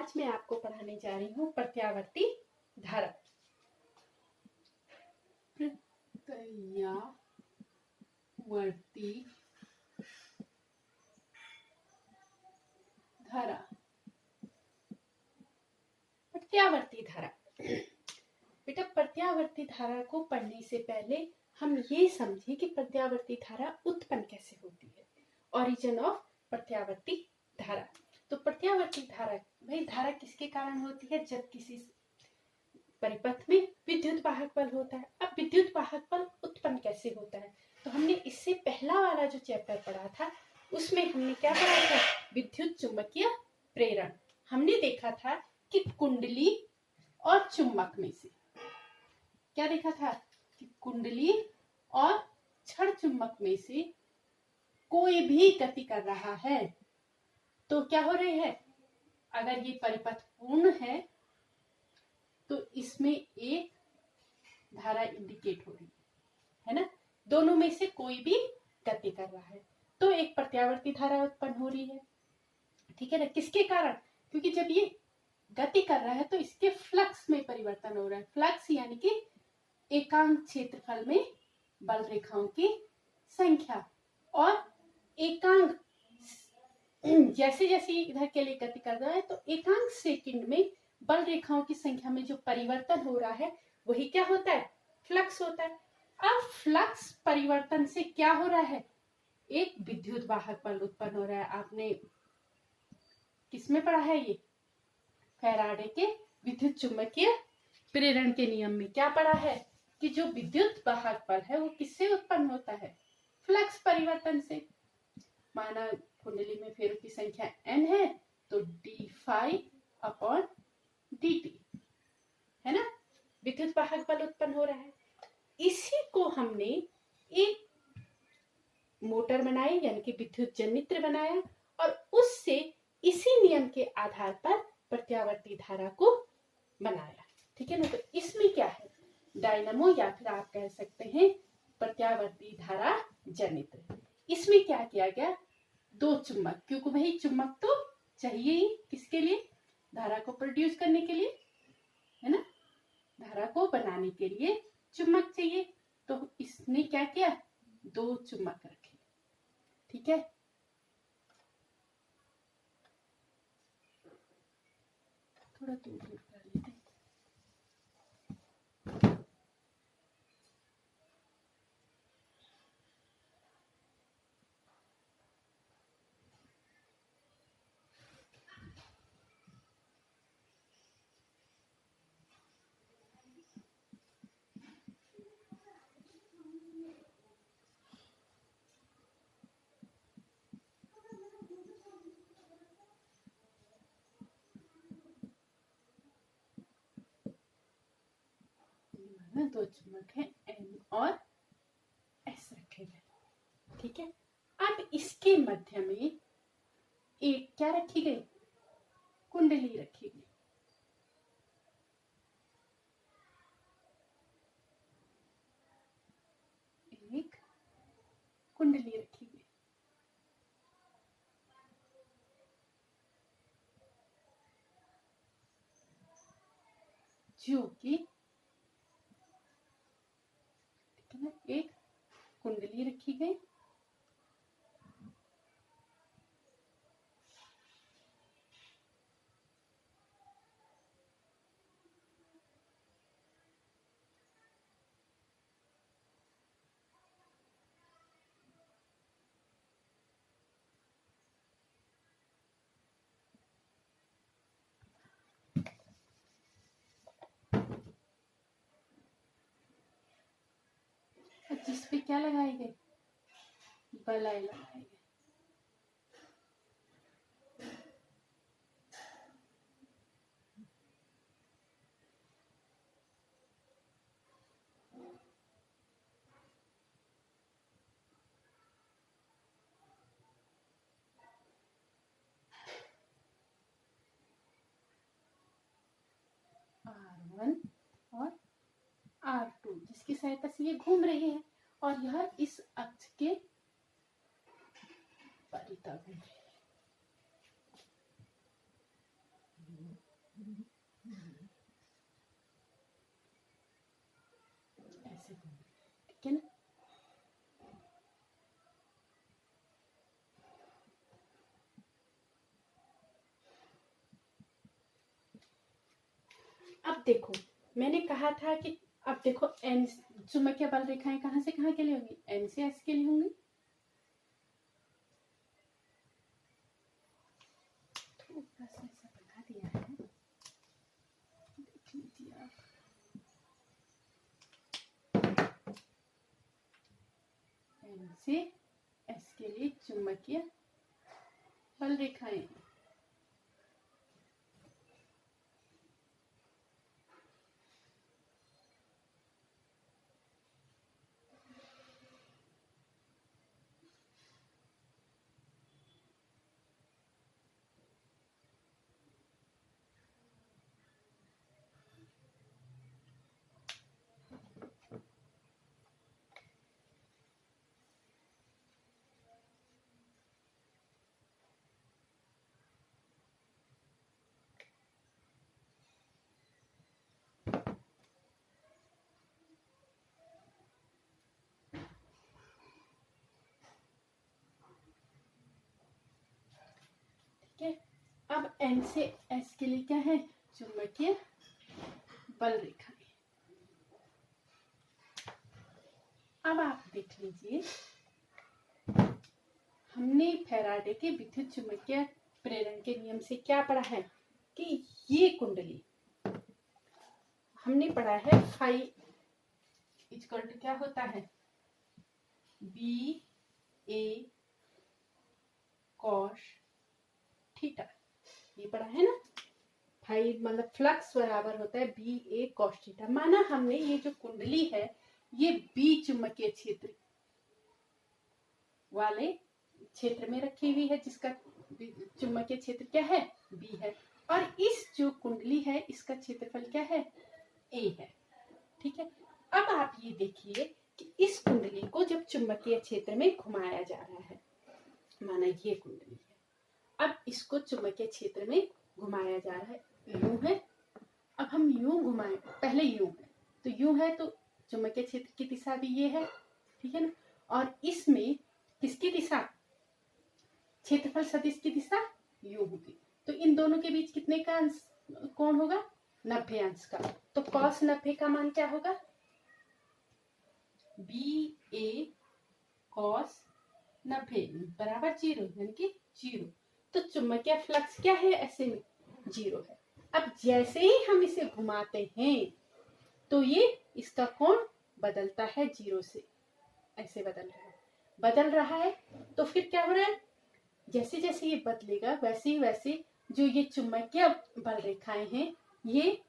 आज मैं आपको पढ़ाने जा रही हूँ प्रत्यावर्ती धारा। प्रत्यावर्ती धारा। प्रत्यावर्ती धारा बेटा, प्रत्यावर्ती धारा को पढ़ने से पहले हम ये समझे कि प्रत्यावर्ती धारा उत्पन्न कैसे होती है। ओरिजिन ऑफ प्रत्यावर्ती धारा। तो प्रत्यावर्ती धारा, भाई धारा किसके कारण होती है? जब किसी परिपथ में विद्युत वाहक बल होता है। अब विद्युत वाहक बल उत्पन्न कैसे होता है? तो हमने इससे पहला वाला जो चैप्टर पढ़ा था उसमें हमने क्या पढ़ा था? विद्युत चुंबकीय प्रेरण। हमने देखा था कि कुंडली और चुंबक में से क्या देखा था कि कुंडली और छड़ चुंबक में से कोई भी गति कर रहा है तो क्या हो रही है? अगर ये परिपथ पूर्ण है तो इसमें एक धारा इंडिकेट हो रही है ना। दोनों में से कोई भी गति कर रहा है तो एक प्रत्यावर्ती धारा उत्पन्न हो रही है, ठीक है ना। किसके कारण? क्योंकि जब ये गति कर रहा है तो इसके फ्लक्स में परिवर्तन हो रहा है। फ्लक्स यानी कि एकांक क्षेत्रफल में बल रेखाओं की संख्या, और एकांक जैसे जैसे इधर के लिए गति कर रहा है तो एकांक सेकंड में बल रेखाओं की संख्या में जो परिवर्तन हो रहा है वही क्या होता है? फ्लक्स होता है। अब फ्लक्स परिवर्तन से क्या हो रहा है? एक विद्युत वाहक बल उत्पन्न हो रहा है। आपने किसमें पढ़ा है? ये फैराडे के विद्युत चुंबकीय प्रेरण के नियम में क्या पढ़ा है कि जो विद्युत वाहक बल है वो किससे उत्पन्न होता है? फ्लक्स परिवर्तन से। माना कुंडली में फेरों की संख्या n है तो d∅/dt है ना, विद्युत वाहक बल उत्पन्न हो रहा है। इसी को हमने एक मोटर बनाई यानी कि विद्युत जनित्र बनाया और उससे इसी नियम के आधार पर प्रत्यावर्ती धारा को बनाया, ठीक है ना। तो इसमें क्या है? डायनामो या फिर आप कह सकते हैं प्रत्यावर्ती धारा जनित्र। इसमें क्या किया गया? दो चुंबक, क्योंकि भाई चुंबक तो चाहिए ही किसके लिए? धारा को प्रोड्यूस करने के लिए, है ना। धारा को बनाने के लिए चुंबक चाहिए तो इसने क्या किया? दो चुंबक रखे, ठीक है। थोड़ा दूर दूर कर लेते हैं। दो चुंबक है N और S रखे गए, ठीक है। अब इसके मध्य में एक क्या रखी गई? कुंडली रखी गई। एक कुंडली रखी गई जो कि एक कुंडली रखी गई जिसपे क्या लगाई गई? बलाई लगाई गई। R1 और R2 जिसकी सहायता से ये घूम रहे हैं और यह इस अक्ष के परितः घूम रहे हैं। ऐसे घूम, ठीक है ना। अब देखो, मैंने कहा था कि अब देखो एन चुंबकीय बल रेखाएं कहां से कहां के लिए होंगी, एन से एस के लिए होंगी। थोड़ा सा ऐसा बना दिया है, देख लीजिए आप। एन से एस के लिए चुंबकीय बल रेखाएं। ठीक है, अब एन से एस के लिए क्या है, चुंबकीय बल रेखाएं। अब आप देख लीजिए, हमने फैराडे के विद्युत चुंबकीय प्रेरण के नियम से क्या पढ़ा है कि ये कुंडली हमने पढ़ा है फाई इक्वल टू क्या होता है, बी ए कॉस थीटा, ये पढ़ा है ना। फाई मतलब फ्लक्स बराबर होता है बी ए कॉस थीटा। माना हमने ये जो कुंडली है ये बी चुंबकीय क्षेत्र वाले क्षेत्र में रखी हुई है, जिसका चुंबकीय क्षेत्र क्या है, बी है, और इस जो कुंडली है इसका क्षेत्रफल क्या है, ए है। ठीक है, अब आप ये देखिए कि इस कुंडली को जब चुंबकीय क्षेत्र में घुमाया जा रहा है, माना ये कुंडली है, अब इसको चुंबकीय क्षेत्र में घुमाया जा रहा है, यूं है। अब हम यूं घुमाएं, पहले यूं है तो यूं है तो चुंबकीय क्षेत्र की दिशा भी ये है, ठीक है ना। और इसमें किसकी दिशा, क्षेत्रफल सदिश की दिशा यूं होगी, तो इन दोनों के बीच कितने का अंश कोण होगा, 90 अंश का। तो cos 90 का मान क्या होगा, बी ए cos 90 बराबर 0, यानी कि 0। तो चुंबकीय फ्लक्स क्या है, ऐसे में 0 है। अब जैसे ही हम इसे घुमाते हैं तो ये इसका कोण बदलता है 0 से, ऐसे बदल रहा है। तो फिर क्या हो रहा है, जैसे जैसे ये बदलेगा वैसे ही वैसे जो ये चुंबकीय बल रेखाएं हैं ये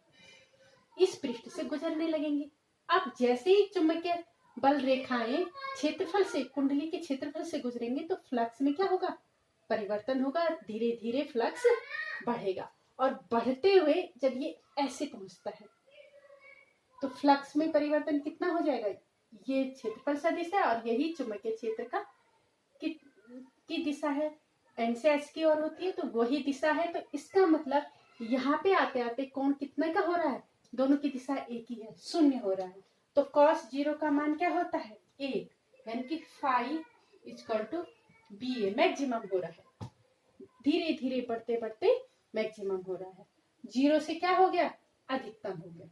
इस पृष्ठ से गुजरने लगेंगी। अब जैसे ही चुंबकीय बल रेखाएं क्षेत्रफल से, कुंडली के क्षेत्रफल से गुजरेंगे तो फ्लक्स में क्या होगा, परिवर्तन होगा, धीरे धीरे फ्लक्स बढ़ेगा, और बढ़ते हुए जब ये ऐसे पहुंचता है तो फ्लक्स में परिवर्तन कितना हो जाएगा, ये क्षेत्रफल सदिश है और यही चुंबकीय क्षेत्र का की दिशा है, एन से एस की ओर होती है, तो वही दिशा है। तो इसका मतलब यहाँ पे आते आते कोण कितने का हो रहा है, दोनों की दिशा एक ही है, 0 हो रहा है। तो cos 0 का मान क्या होता है, 1, यानी कि phi equal to B A, maximum हो रहा है, धीरे धीरे बढ़ते बढ़ते मैक्सिमम हो रहा है। 0 से क्या हो गया, अधिकतम हो गया।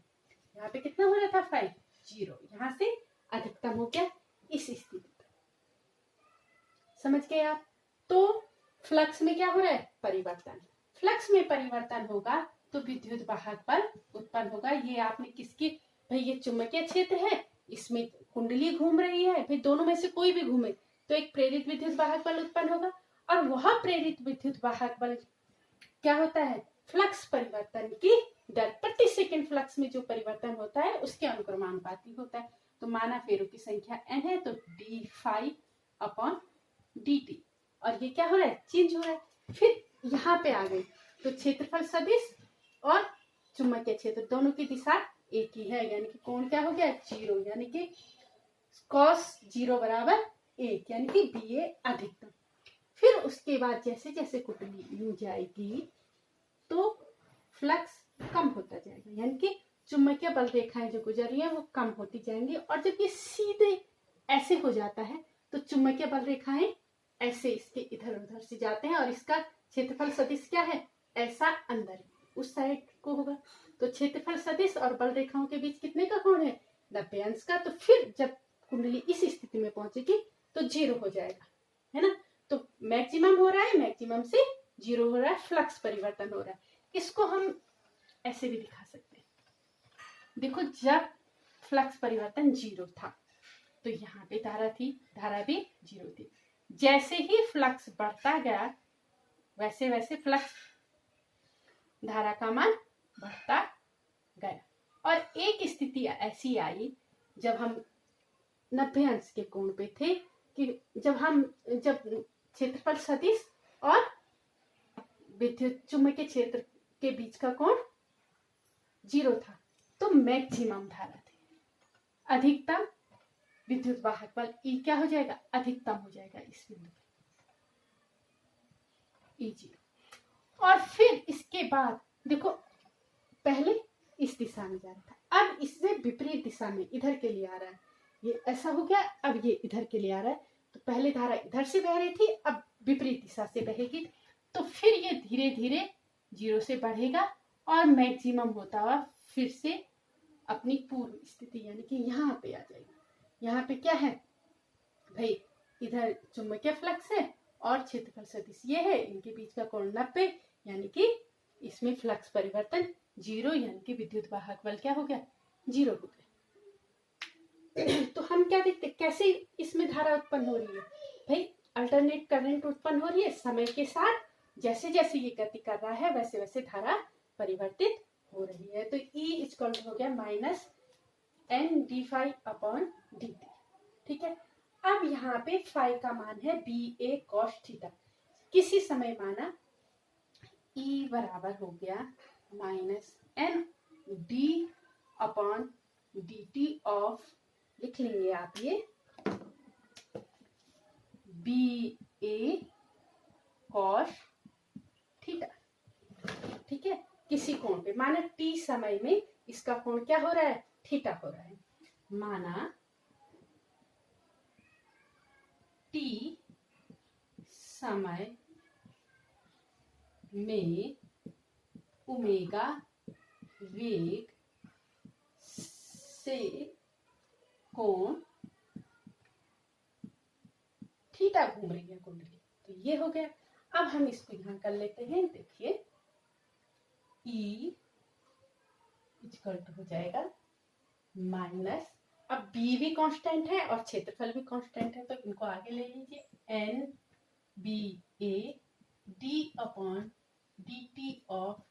यहाँ पे कितना हो रहा था, 5, 0, यहाँ से अधिकतम हो गया इस स्थिति पर। समझ गए आप। तो फ्लक्स में क्या हो रहा है, परिवर्तन। फ्लक्स में परिवर्तन होगा तो विद्युत वाहक बल उत्पन्न होगा। ये आपने किसकी, भाई ये चुंबकीय क्षेत्र है, इसमें कुंडली घूम रही है, भाई दोनों में से कोई भी घूमे तो एक प्रेरित विद्युत वाहक बल उत्पन्न होगा, और वह प्रेरित विद्युत वाहक बल क्या होता है, फ्लक्स परिवर्तन की दर, प्रति सेकंड फ्लक्स में जो परिवर्तन होता है उसके अनुक्रमानुपाती होता है। तो माना फेरों की संख्या n है तो d फाई अपॉन dt, और ये क्या हो रहा है, चेंज हो रहा है। फिर यहाँ पे आ गई तो क्षेत्रफल सदिश और चुंबकीय क्षेत्र दोनों की दिशा एक ही है, यानी कि कोण क्या हो गया, 0, यानी कि cos 0 बराबर 1, यानी कि बी ए अधिकतम। फिर उसके बाद जैसे जैसे कुंडली यूं जाएगी तो फ्लक्स कम होता जाएगा, यानी कि चुंबकीय बल रेखाएं जो गुजर रही हैं वो कम होती जाएंगी, और जब ये सीधे ऐसे हो जाता है तो चुंबकीय बल रेखाएं ऐसे इसके इधर उधर से जाते हैं, और इसका क्षेत्रफल सदिश क्या है, ऐसा अंदर उस साइड को होगा। तो क्षेत्रफल सदिश और बल रेखाओं के बीच कितने का कोण है, 90 अंश का। तो फिर जब कुंडली इस स्थिति में पहुंचेगी तो 0 हो जाएगा, है ना। तो मैक्सिमम हो रहा है, मैक्सिमम से 0 हो रहा है, फ्लक्स परिवर्तन हो रहा है। इसको हम ऐसे भी दिखा सकते हैं। देखो, जब फ्लक्स परिवर्तन 0 था तो यहाँ पे धारा थी, धारा भी 0 थी। जैसे ही फ्लक्स बढ़ता गया वैसे वैसे फ्लक्स धारा का मान बढ़ता गया, और एक स्थिति ऐसी आई जब हम 90 अंश के कोण पे थे कि जब क्षेत्रफल सदिश और विद्युत चुंबकीय क्षेत्र के बीच का कोण 0 था, तो मैक्सिमम धारा थी। अधिकतम विद्युत वाहक बल E क्या हो जाएगा, अधिकतम हो जाएगा इस बिंदु पे E0। और फिर इसके बाद देखो, पहले इस दिशा में जा रहा था, अब इससे विपरीत दिशा में इधर के लिए आ रहा है, ये ऐसा हो गया, अब ये इधर के लिए आ रहा है। तो पहले धारा इधर से बह रही थी, अब विपरीत दिशा से बहेगी, तो फिर ये धीरे धीरे 0 से बढ़ेगा और मैक्सिमम होता हुआ फिर से अपनी पूर्व स्थिति यानी कि यहाँ पे आ जाएगा। यहाँ पे क्या है भाई, इधर चुंबकीय फ्लक्स है और क्षेत्रफल सदिश ये है, इनके बीच का कोण 90, यानी कि इसमें फ्लक्स परिवर्तन 0, यानी कि विद्युत वाहक बल क्या हो गया, 0 हो गया। तो हम क्या देखते, कैसे इसमें धारा उत्पन्न हो रही है भाई, अल्टरनेट करंट उत्पन्न हो रही है। समय के साथ जैसे जैसे ये गति कर रहा है वैसे वैसे धारा परिवर्तित हो रही है। तो E इक्वल हो गया -N/d∅/dt, ठीक है। अब यहाँ पे फाई का मान है BA cos थीटा। किसी समय माना E बराबर हो गया -N/d/dt ऑफ, लिख लेंगे आप ये BA cos थीटा, ठीक है। किसी कोण पे माना T समय में इसका कोण क्या हो रहा है, थीटा हो रहा है। माना T समय में ओमेगा वेग से कोण थीटा घूम रही है कुंडली, तो ये हो गया। अब हम इसको यहां कर लेते हैं, देखिए E इक्वल टू हो जाएगा माइनस, अब B भी कांस्टेंट है और क्षेत्रफल भी कांस्टेंट है, तो इनको आगे ले लीजिए, NBA d/dt of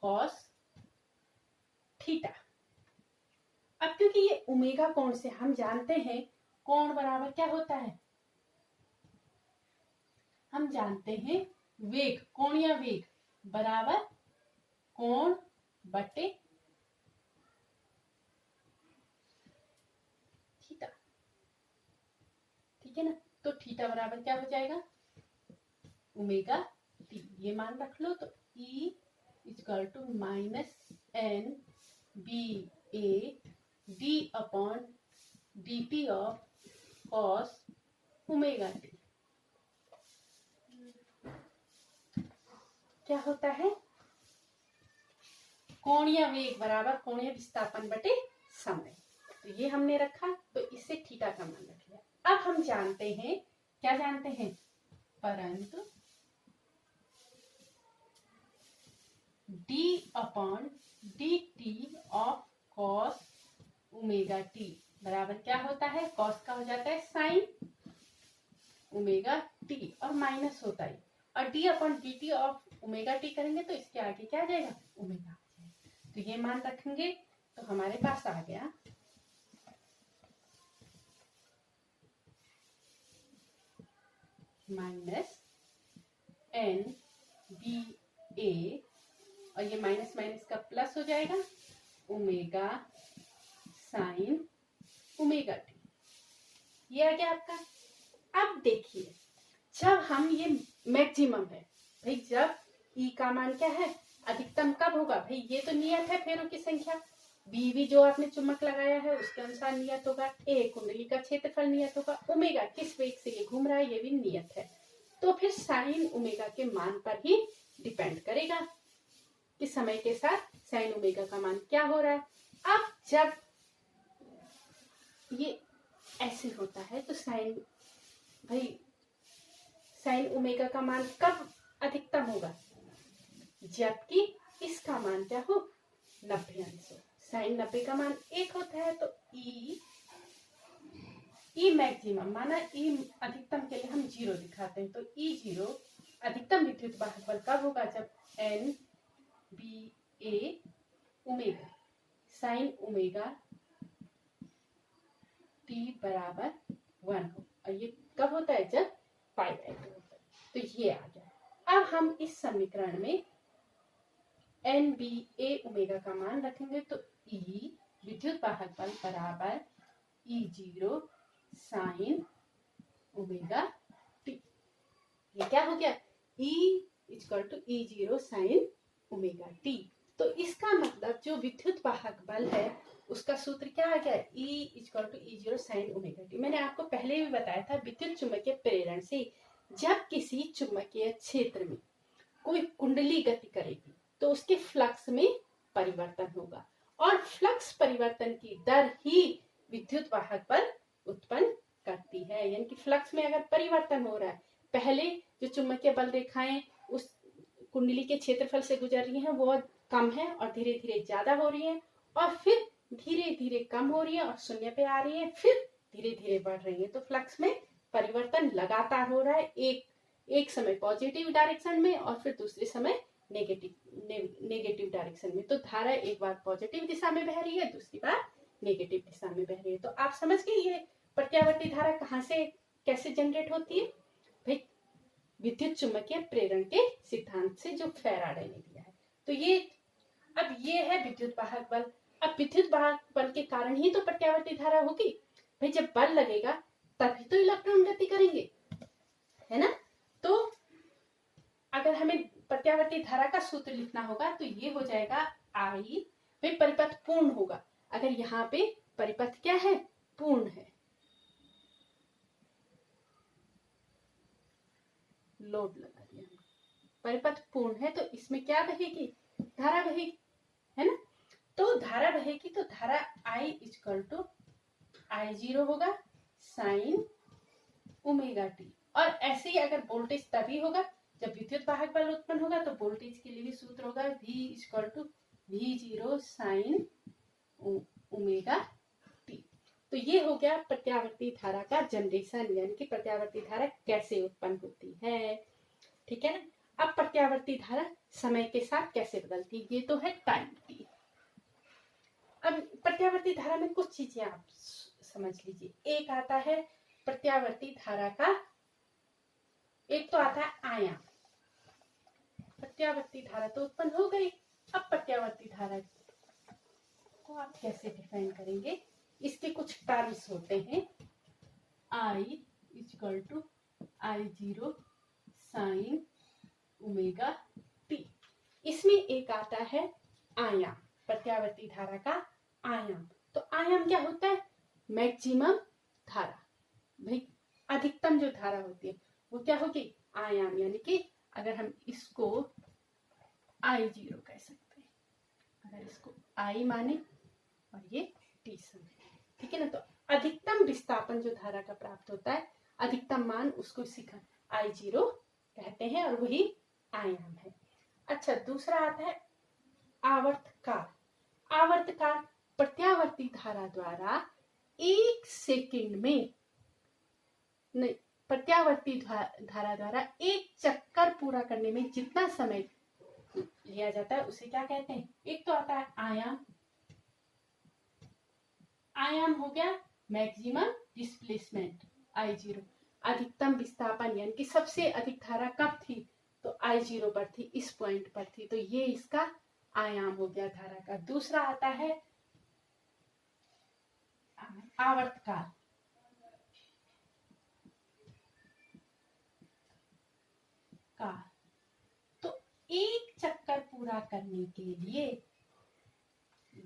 cos theta. अब क्योंकि ये ओमेगा कोण से हम जानते हैं कोण बराबर क्या होता है, हम जानते हैं वेग, कोण या वेग बराबर कोण बटे थीटा, ठीक है ना। तो थीटा बराबर क्या हो जाएगा, ओमेगा टी, ये मान रख लो। तो E equal to -NBA d/dt of cos omega T क्या होता है, कोणीय वेग बराबर कोणीय विस्थापन बटे समय। तो ये हमने रखा, तो इससे थीटा का मान रख लिया। अब हम जानते हैं, क्या जानते हैं, परंतु d/dt of cos omega T बराबर क्या होता है, cos का हो जाता है sin ओमेगा टी और माइनस होता है, और d/dt ऑफ ओमेगा टी करेंगे तो इसके आगे क्या आ जाएगा, ओमेगा। तो ये मान रखेंगे तो हमारे पास आ गया -NBA, और ये माइनस माइनस का प्लस हो जाएगा, ओमेगा साइन ओमेगा टी, ये आ गया आपका। अब देखिए, जब हम ये मैक्सिमम है भाई, जब E का मान क्या है, अधिकतम कब होगा भाई, ये तो नियत है फेरों की संख्या, BV जो आपने चुम्बक लगाया है उसके अनुसार नियत होगा, A कुंडली का क्षेत्रफल नियत होगा, ओमेगा किस वेग से ये घूम रहा है ये भी नियत है। तो फिर साइन ओमेगा के मान पर ही डिपेंड करेगा कि समय के साथ साइन ओमेगा का मान क्या हो रहा है। अब जब ये ऐसे होता है तो साइन ओमेगा का मान कब अधिकतम होगा, जबकि इसका मान क्या हो 90 अंश हो। साइन 90 का मान 1 होता है तो ई मैक्सिमम माना ई अधिकतम के लिए हम 0 दिखाते हैं, तो E0 अधिकतम विद्युत वाहक बल कब होगा, जब N B A omega sine omega T बराबर 1 हो। और ये कब होता है, जब π/2 होता है। तो ये आ गया। अब हम इस समीकरण में NBA ओमेगा का मान रखेंगे तो E विद्युत वाहक बल बराबर E0 साइन ओमेगा T। ये क्या हो गया, E equal to E0 sine omega T। तो इसका मतलब जो विद्युत वाहक बल है उसका सूत्र क्या आ गया, E equal to E0 sine omega T। मैंने आपको पहले भी बताया था विद्युत चुम्बकीय प्रेरण से जब किसी चुम्बकीय क्षेत्र में कोई कुंडली गति करेगी तो उसके फ्लक्स में परिवर्तन होगा, और फ्लक्स परिवर्तन की दर ही विद्युत वाहक बल उत्पन्न करती है। यानी कि फ्लक्स में अगर परिवर्तन हो रहा है, पहले जो चुम्बकीय बल रेखाएं उस कुंडली के क्षेत्रफल से गुजर रही हैं वो कम है और धीरे धीरे ज्यादा हो रही है, और फिर धीरे धीरे कम हो रही है और शून्य पे आ रही है, फिर धीरे धीरे बढ़ रही है। तो फ्लक्स में परिवर्तन लगातार हो रहा है, एक समय पॉजिटिव डायरेक्शन में और फिर दूसरे समय नेगेटिव डायरेक्शन में। तो धारा एक बार पॉजिटिव दिशा में बह रही है, दूसरी बार नेगेटिव दिशा में बह रही है। तो आप समझ गए ये प्रत्यावर्ती धारा कहाँ से कैसे जनरेट होती है भाई, विद्युत चुम्बकीय प्रेरण के सिद्धांत से जो फैराडे ने दिया है। तो ये अब ये है विद्युत वाहक बल। अब विद्युत वाहक बल के कारण ही तो प्रत्यावर्ती धारा होगी भाई, जब बल लगेगा तभी तो इलेक्ट्रॉन गति करेंगे, है ना। तो अगर हमें प्रत्यावर्ती धारा का सूत्र लिखना होगा तो ये हो जाएगा I भाई परिपथ पूर्ण होगा, अगर यहाँ पे परिपथ क्या है, पूर्ण है, लोड लगा दिया, परिपथ पूर्ण है तो इसमें क्या बहेगी, धारा बहेगी, है ना। तो धारा बहेगी तो धारा I इक्वल टू I0 होगा साइन ओमेगा T। और ऐसे ही अगर वोल्टेज तभी होगा जब विद्युत वाहक बल उत्पन्न होगा, तो वोल्टेज के लिए भी सूत्र होगा V equal to V0 sine omega T। तो ये हो गया प्रत्यावर्ती धारा का जनरेशन, यानी कि प्रत्यावर्ती धारा कैसे उत्पन्न होती है, ठीक है ना। अब प्रत्यावर्ती धारा समय के साथ कैसे बदलती है, ये तो है टाइम टी। अब प्रत्यावर्ती धारा में कुछ चीजें आप समझ लीजिए। एक आता है प्रत्यावर्ती धारा का, एक तो आता है आयाम। प्रत्यावर्ती धारा तो उत्पन्न हो गई, अब प्रत्यावर्ती धारा को आप कैसे डिफाइन करेंगे, इसके कुछ टर्म्स होते हैं। I equal to I0 sine omega T। इसमें एक आता है आयाम, प्रत्यावर्ती धारा का आयाम। तो आयाम क्या होता है, मैक्सिमम धारा, भाई अधिकतम जो धारा होती है वो क्या होगी, आयाम। यानी कि अगर हम इसको I0 कह सकते हैं, अगर इसको I माने और ये T समय, ठीक है ना। तो अधिकतम विस्थापन जो धारा का प्राप्त होता है, अधिकतम मान उसको I0 कहते हैं और वही आयाम है। अच्छा, दूसरा आता है आवर्तकाल। आवर्तकाल प्रत्यावर्ती धारा द्वारा 1 सेकंड में, नहीं, प्रत्यावर्ती धारा द्वारा एक चक्कर पूरा करने में जितना समय लिया जाता है उसे क्या कहते हैं। एक तो आता है आयाम, आयाम हो गया मैक्सिमम डिस्प्लेसमेंट I0, अधिकतम विस्थापन, यानी कि सबसे अधिक धारा कब थी, तो I0 पर थी, इस पॉइंट पर थी, तो ये इसका आयाम हो गया धारा का। दूसरा आता है आवर्तकाल। तो एक चक्कर पूरा करने के लिए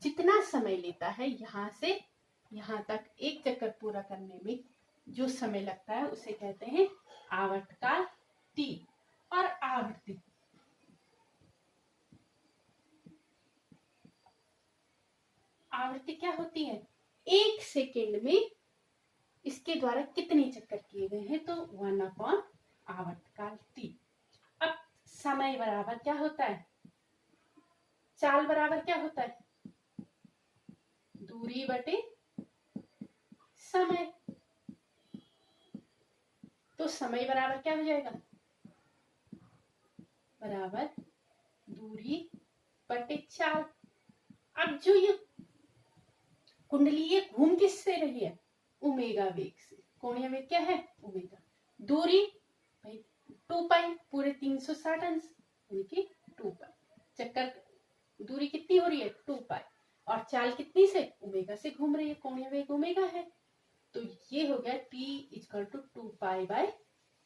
जितना समय लेता है यहाँ से यहाँ तक एक चक्कर पूरा करने में जो समय लगता है उसे कहते हैं आवर्तकाल t। और आवृत्ति क्या होती है? 1 सेकेंड में इसके द्वारा कितने चक्कर किए गए हैं, तो 1 आवर्तकाल t। अब समय बराबर क्या होता है? चाल बराबर क्या होता है? दूरी बटे समय। तो समय बराबर क्या हो जाएगा? बराबर दूरी बटे चाल। अब जो ये कुंडली ये घूम किससे रही है? ओमेगा वेग से। कोणीय वेग क्या है? ओमेगा। दूरी भाई 2 पाई, पूरे 360 अंश यानी कि 2 पाई। चक्कर दूरी कितनी हो रही है? 2 पाई। और चाल कितनी से? ओमेगा से घूम रही है, कोणीय वेग ओमेगा है। तो ये हो गया t equal to 2 pi by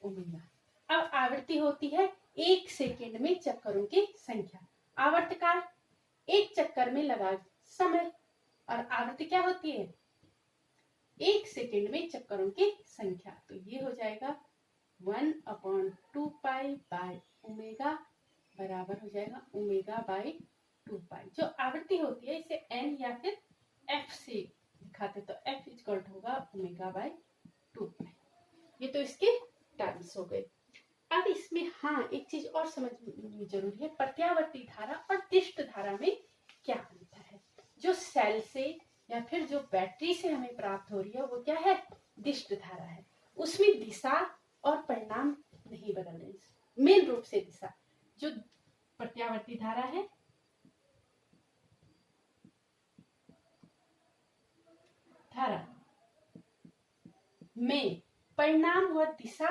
omega. अब आवृत्ति होती है 1 सेकेंड में चक्करों की संख्या। आवर्तकाल 1 चक्कर में लगा समय। और आवृत्ति क्या होती है? 1 सेकेंड में चक्करों की संख्या। तो ये हो जाएगा 1/2 पाई बाय ओमेगा बराबर हो जाएगा ओमेगा बाय 2 पाई। जो आवृत्ति होती है इसे n या फिर f से दिखाते, तो f इक्वल होगा ओमेगा बाय 2 पाई। ये तो इसके टर्म्स हो गए। अब इसमें हाँ एक चीज और समझनी जरूरी है, प्रत्यावर्ती धारा और दिष्ट धारा में क्या अंतर है। जो सेल से या फिर जो बैटरी से हमें प्राप्त हो रही है वो क्या है? दिष्ट धारा है। उसमें दिशा और परिणाम नहीं बदल रहे, मेन रूप से दिशा। जो प्रत्यावर्ती धारा है धारा में परिणाम और दिशा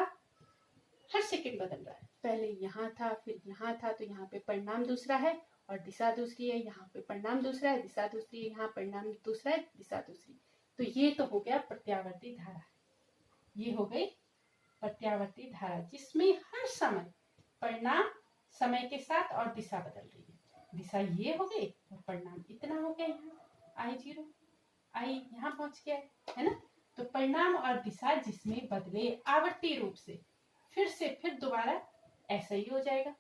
हर सेकंड बदल रहा है। पहले यहाँ था फिर यहाँ था, तो यहाँ पे परिणाम दूसरा है और दिशा दूसरी है। यहाँ पे परिणाम दूसरा है, दिशा दूसरी है। यहाँ परिणाम दूसरा है, दिशा दूसरी। तो ये तो हो गया प्रत्यावर्ती धारा। ये हो गई प्रत्यावर्ती धारा जिसमें हर समय परिणाम समय के साथ और दिशा बदल रही है। दिशा ये हो गई और परिणाम इतना हो गया, यहाँ I0 I यहाँ पहुंच गया है ना। तो परिणाम और दिशा जिसमें बदले आवर्ती रूप से, फिर दोबारा ऐसा ही हो जाएगा।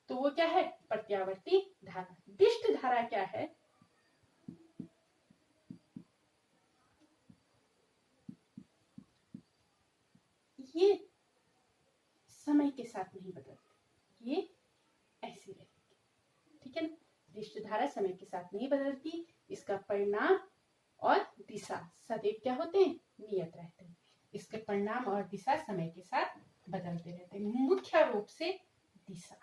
तो वो क्या है? प्रत्यावर्ती धारा। दिष्ट धारा क्या है? ये समय के साथ नहीं बदलती, ये ऐसी रहेगी। ठीक है ना। दिष्ट धारा समय के साथ नहीं बदलती, इसका परिणाम और दिशा सदैव क्या होते हैं? नियत रहते हैं। इसके परिणाम और दिशा समय के साथ बदलते रहते हैं। मुख्य रूप से दिशा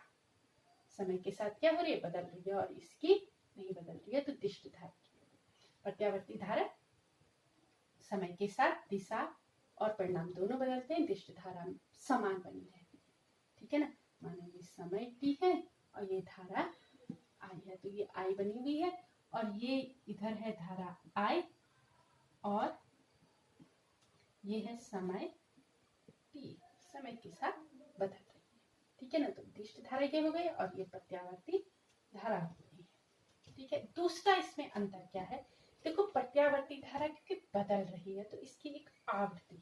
समय के साथ क्या हो रही है? बदल रही है, और इसकी नहीं बदल रही है, तो दिष्ट धारा। प्रत्यावर्ती धारा समय के साथ दिशा और परिणाम दोनों बदलते हैं, दिष्ट धारा समान बनी रहती है। ठीक है ना। मानो ये समय t है और ये धारा I है, तो ये I बनी हुई है और ये इधर है धारा I और ये है समय t, समय के साथ बदल रही है। ठीक है ना। तो दिष्ट धारा ये हो गई और ये प्रत्यावर्ती धारा हो गई। ठीक है। दूसरा इसमें अंतर क्या है? देखो प्रत्यावर्ती धारा क्योंकि बदल रही है तो इसकी एक आवृत्ति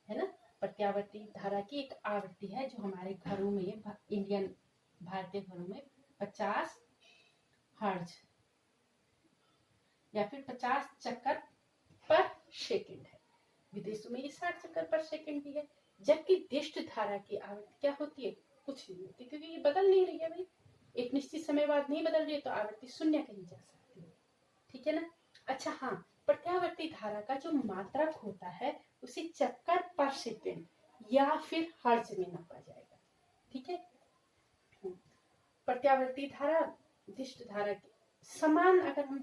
है ना। प्रत्यावर्ती धारा की एक आवृत्ति है जो हमारे घरों में, इंडियन भारतीय घरों में 50 हर्ट्ज या फिर 50 चक्कर पर सेकंड है। विदेशों में ये 60 चक्कर पर सेकंड भी है। जबकि दिष्ट धारा की आवृत्ति क्या होती है? कुछ नहीं होती, क्योंकि ये बदल नहीं रही है भाई। एक निश्चित समय बाद नहीं बदल रही है तो आवृत्ति शून्य कही जा सकती है। ठीक है ना। अच्छा हाँ, प्रत्यावर्ती धारा का जो मात्रक होता है उसे चक्कर पर सेकंड या फिर हर्ट्ज में नापा जाएगा। ठीक है। प्रत्यावर्ती धारा दिष्ट धारा की समान, अगर हम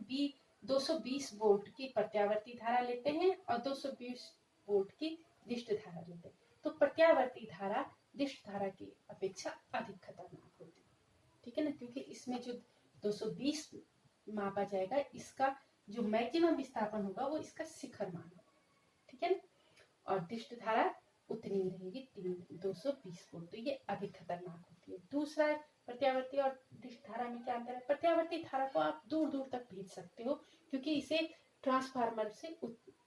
220 वोल्ट की प्रत्यावर्ती धारा लेते हैं और 220 वोल्ट की दिष्ट धारा लेते हैं तो प्रत्यावर्ती धारा दिष्ट धारा की अपेक्षा अधिक खतरनाक होती है। ठीक है ना। क्योंकि इसमें जो 220 मापा जाएगा, इसका जो मैक्सिमम विस्थापन होगा वो इसका शिखर मान होगा। ठीक है ना। और दिष्ट धारा उतनी रहेगी 220 वोल्ट, तो ये अधिक खतरनाक होती है। दूसरा प्रत्यावर्ती और दिष्ट धारा में क्या अंतर है? प्रत्यावर्ती धारा को आप दूर दूर तक भेज सकते हो क्योंकि इसे ट्रांसफार्मर से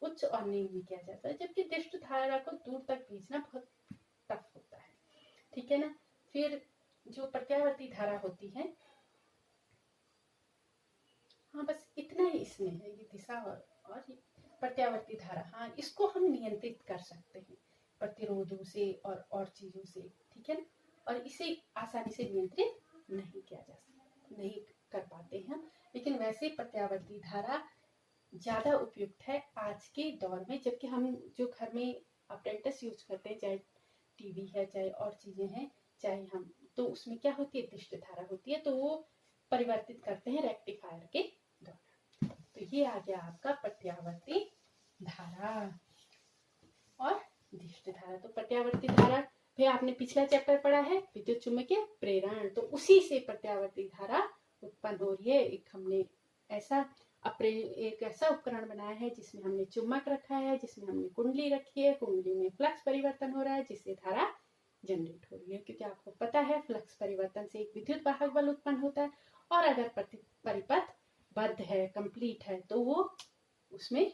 उच्च और निम्न में किया जाता है, जबकि दिष्ट धारा को दूर तक भेजना बहुत टफ होता है। ठीक है ना। फिर जो प्रत्यावर्ती धारा होती है, हाँ बस इतना ही इसमें है, ये दिशा और प्रत्यावर्ती धारा, हाँ इसको हम नियंत्रित कर सकते हैं प्रतिरोधों से और चीजों से। ठीक है ना। और इसे आसानी से नियंत्रित नहीं किया जा सकता, नहीं कर पाते हैं। लेकिन वैसे प्रत्यावर्ती धारा ज्यादा उपयुक्त है आज के दौर में, जबकि हम जो घर में अप्रेंटिस यूज करते हैं, चाहे टीवी है चाहे और चीजें हैं, चाहे हम, तो उसमें क्या होती है? दिष्ट धारा होती है, तो वो परिवर्तित करते हैं रेक्टिफायर के द्वारा। तो ये आ गया आपका प्रत्यावर्ती धारा और दिष्ट धारा। तो प्रत्यावर्ती धारा फिर आपने पिछला चैप्टर पढ़ा है विद्युत चुम्बकीय प्रेरण, तो उसी से प्रत्यावर्ती धारा उत्पन्न हो रही है। एक हमने एक ऐसा उपकरण बनाया है जिसमें हमने चुम्बक रखा है, जिसमें हमने कुंडली रखी है, कुंडली में फ्लक्स परिवर्तन हो रहा है जिससे धारा जनरेट हो रही है। क्योंकि आपको पता है फ्लक्स परिवर्तन से एक विद्युत वाहक बल उत्पन्न होता है, और अगर परिपथ बद्ध है, कंप्लीट है, तो वो उसमें